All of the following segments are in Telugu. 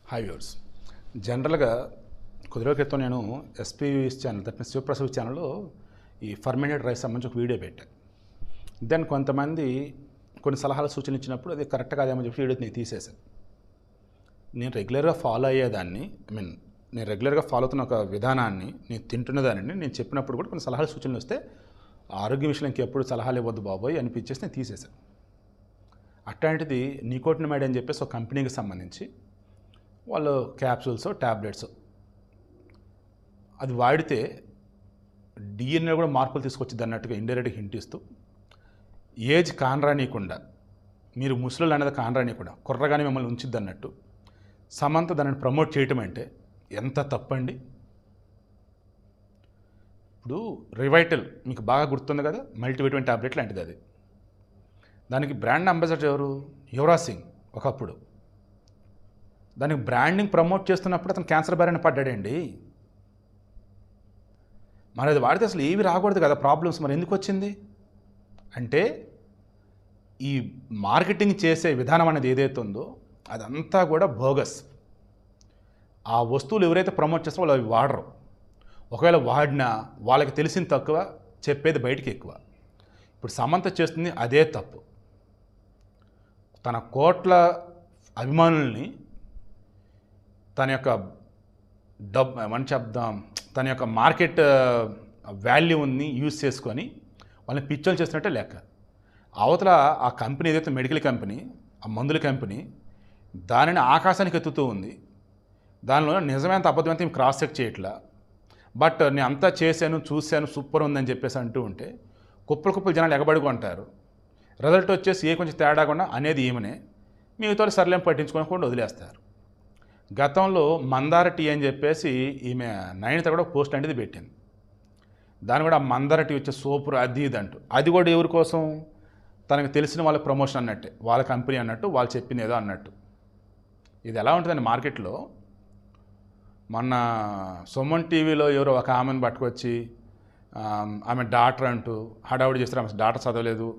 హాయ్ వ్యూవర్స్, జనరల్గా కొద్ది రోజుల క్రితం నేను ఎస్పీవీఎస్ ఛానల్ దట్ మీన్స్ శివప్రసాద్ ఛానల్లో ఈ ఫర్మెంటెడ్ రైస్ సంబంధించి ఒక వీడియో పెట్టాను. దెన్ కొంతమంది కొన్ని సలహాలు సూచనలు ఇచ్చినప్పుడు అది కరెక్ట్ కాదేమో చెప్పి వీడియో నేను తీసేశాను. నేను రెగ్యులర్గా ఫాలో అయ్యేదాన్ని, నేను రెగ్యులర్గా ఫాలో అవుతున్న ఒక విధానాన్ని, నేను తింటున్న దానిని నేను చెప్పినప్పుడు కూడా కొన్ని సలహాలు సూచనలు వస్తే ఆరోగ్య విషయంలో ఇంకెప్పుడు సలహాలు ఇవ్వద్దు బాబోయ్ అనిపించేసి నేను తీసేశాను. అట్లాంటిది నికోటినమైడ్ అని చెప్పేసి ఒక కంపెనీకి సంబంధించి వాళ్ళు క్యాప్సూల్స్ ట్యాబ్లెట్స్ అది వాడితే డిఎన్ఏ కూడా మార్పులు తీసుకొచ్చింది అన్నట్టుగా ఇండైరెక్ట్గా హింట్ ఇస్తూ ఏజ్ కానరానీయకుండా, మీరు ముసలు అనేది కానరానీయకుండా కుర్రగానే మిమ్మల్ని ఉంచిద్ది అన్నట్టు సమంత దానిని ప్రమోట్ చేయటం అంటే ఎంత తప్పండి. ఇప్పుడు రివైటల్ మీకు బాగా గుర్తుంది కదా, మల్టీవిటమిన్ ట్యాబ్లెట్ లాంటిది. అది దానికి బ్రాండ్ అంబాసిడర్ ఎవరు? యువరాజ్ సింగ్ ఒకప్పుడు. దానికి బ్రాండింగ్ ప్రమోట్ చేస్తున్నప్పుడు అతను క్యాన్సర్ బారిన పడ్డాడండి. మరి అది వాడితే అసలు ఏవి రాకూడదు కదా ప్రాబ్లమ్స్, మరి ఎందుకు వచ్చింది అంటే ఈ మార్కెటింగ్ చేసే విధానం అనేది ఏదైతే ఉందో అదంతా కూడా బోగస్. ఆ వస్తువులు ఎవరైతే ప్రమోట్ చేస్తారో వాళ్ళు అవి వాడరు. ఒకవేళ వాడినా వాళ్ళకి తెలిసిన తక్కువ, చెప్పేది బయటికి ఎక్కువ. ఇప్పుడు సమంత చేస్తుంది అదే తప్పు. తన కోట్ల అభిమానుల్ని తన యొక్క తన యొక్క మార్కెట్ వాల్యూని యూజ్ చేసుకొని వాళ్ళని పిచ్చోలు చేస్తున్నట్టే లెక్క. అవతల ఆ కంపెనీ ఏదైతే మెడికల్ కంపెనీ, ఆ మందుల కంపెనీ దానిని ఆకాశానికి ఎత్తుతూ ఉంది. దానిలో నిజమేంత అబద్ధమంతా మేము క్రాస్ చెక్ చేయట్లా. బట్ నేను అంతా చేశాను, చూశాను, సూపర్ ఉందని చెప్పేసి అంటూ ఉంటే కుప్పలు జనాలు ఎగబడుకుంటారు. రిజల్ట్ వచ్చేసి కొంచెం తేడాకుండా అనేది ఏమనే మిగతా సర్లేం పట్టించుకోకుండా వదిలేస్తారు. గతంలో మందార టీ అని చెప్పేసి ఈమె నయనిత కూడా పోస్ట్ అనేది పెట్టింది. దాని కూడా మందార టీ వచ్చే సూపర్ అది ఇది అంటూ, అది కూడా ఎవరి కోసం? తనకు తెలిసిన వాళ్ళ ప్రమోషన్ అన్నట్టే, వాళ్ళ కంపెనీ అన్నట్టు, వాళ్ళు చెప్పింది ఏదో అన్నట్టు. ఇది ఎలా ఉంటుందండి మార్కెట్లో? మొన్న సుమన్ టీవీలో ఎవరో ఒక ఆమెను పట్టుకొచ్చి ఆమె డాక్టర్ అంటూ హడావుడి చేస్తారు. ఆమె డాక్టర్ చదవలేదు,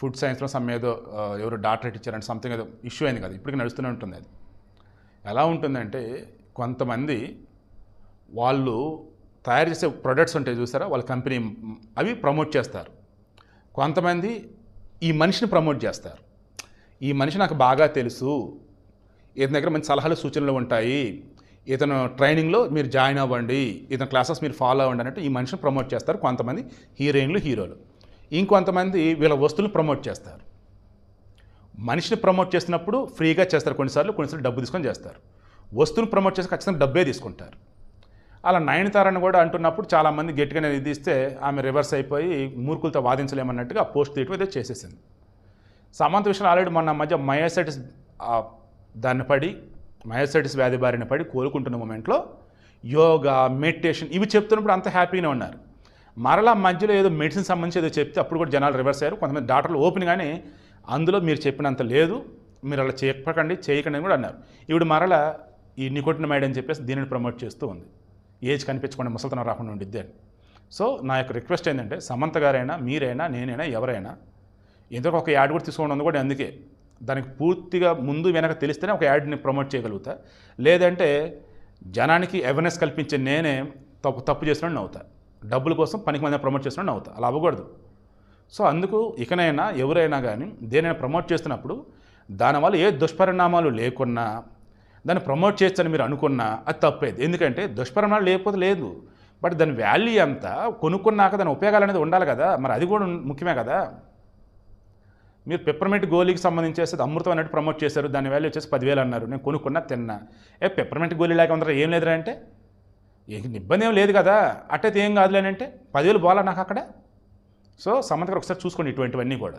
ఫుడ్ సైన్స్లో ఏదో ఎవరు డాక్టరేట్ ఇచ్చారంటే సంథింగ్ ఏదో ఇష్యూ అయింది కదా, ఇప్పటికీ నడుస్తూనే ఉంటుంది. అది ఎలా ఉంటుందంటే కొంతమంది వాళ్ళు తయారు చేసే ప్రొడక్ట్స్ ఉంటాయి చూసారా, వాళ్ళ కంపెనీ అవి ప్రమోట్ చేస్తారు. కొంతమంది ఈ మనిషిని ప్రమోట్ చేస్తారు. ఈ మనిషి నాకు బాగా తెలుసు, ఇతని దగ్గర మంచి సలహాలు సూచనలు ఉంటాయి, ఇతను ట్రైనింగ్లో మీరు జాయిన్ అవ్వండి, ఇతని క్లాసెస్ మీరు ఫాలో అవ్వండి అన్నట్టు ఈ మనిషిని ప్రమోట్ చేస్తారు కొంతమంది హీరోయిన్లు, హీరోలు. ఇంకొంతమంది వీళ్ళ వస్తువులు ప్రమోట్ చేస్తారు. మనిషిని ప్రమోట్ చేసినప్పుడు ఫ్రీగా చేస్తారు, కొన్నిసార్లు డబ్బు తీసుకొని చేస్తారు. వస్తువుని ప్రమోట్ చేసి ఖచ్చితంగా డబ్బే తీసుకుంటారు. అలా నయనతారని కూడా అంటున్నప్పుడు చాలామంది గట్టిగానే ఇది ఇస్తే ఆమె రివర్స్ అయిపోయి మూర్ఖులతో వాదించలేమన్నట్టుగా ఆ పోస్ట్ తీయటం ఏదో చేసేసింది. సమంత విషయంలో ఆల్రెడీ మొన్న మధ్య మయోసైటిస్ వ్యాధి బారిన పడి కోలుకుంటున్న మూమెంట్లో యోగా, మెడిటేషన్ ఇవి చెప్తున్నప్పుడు అంత హ్యాపీగానే ఉన్నారు. మరలా మధ్యలో ఏదో మెడిసిన్ సంబంధించి ఏదో చెప్తే అప్పుడు కూడా జనాలు రివర్స్ అయ్యారు. కొంతమంది డాక్టర్లు ఓపెన్గానే అందులో మీరు చెప్పినంత లేదు, మీరు అలా చేయకండి అని కూడా అన్నారు. ఇప్పుడు మరలా ఈ నికోటినమైడ్ అని చెప్పేసి దీనిని ప్రమోట్ చేస్తూ ఉంది, ఏజ్ కనిపించకుండా ముసలితనం రాకుండా ఉండిద్ది అని. సో నా యొక్క రిక్వెస్ట్ ఏంటంటే సమంత గారైనా, మీరైనా, నేనైనా, ఎవరైనా ఎందుకు ఒక యాడ్ కూడా తీసుకోవడం ఉంది కూడా అందుకే. దానికి పూర్తిగా ముందు వెనక తెలిస్తేనే ఒక యాడ్ని ప్రమోట్ చేయగలుగుతా. లేదంటే జనానికి అవేర్నెస్ కల్పించే నేనే తప్పు చేసినట్టు అవుతా, డబ్బుల కోసం పనికి మంది ప్రమోట్ చేసినట్టు అవుతా. అలా అవ్వకూడదు. సో అందుకు ఇకనైనా ఎవరైనా కానీ దేనైనా ప్రమోట్ చేస్తున్నప్పుడు దానివల్ల ఏ దుష్పరిణామాలు లేకున్నా దాన్ని ప్రమోట్ చేయొచ్చని మీరు అనుకున్నా అది తప్పేది. ఎందుకంటే దుష్పరిణామాలు లేకపోతే లేదు, బట్ దాని వాల్యూ అంతా కొనుక్కున్నాక దాని ఉపయోగాలు అనేది ఉండాలి కదా, మరి అది కూడా ముఖ్యమే కదా. మీరు పెప్పర్మెంట్ గోళీకి సంబంధించేసి అమృతం అన్నట్టు ప్రమోట్ చేశారు, దాని వాల్యూ వచ్చేసి 10,000 అన్నారు, నేను కొనుక్కున్నా తిన్నా. పెప్పర్మెంట్ గోళీ లేక ఉందరా ఏం లేదురా అంటే ఇబ్బంది ఏం లేదు కదా, అట్టయితే ఏం కాదులేనంటే 10,000 పోలా నాకు అక్కడ. సో సమంత గారు ఒకసారి చూసుకోండి ఇటువంటివన్నీ కూడా.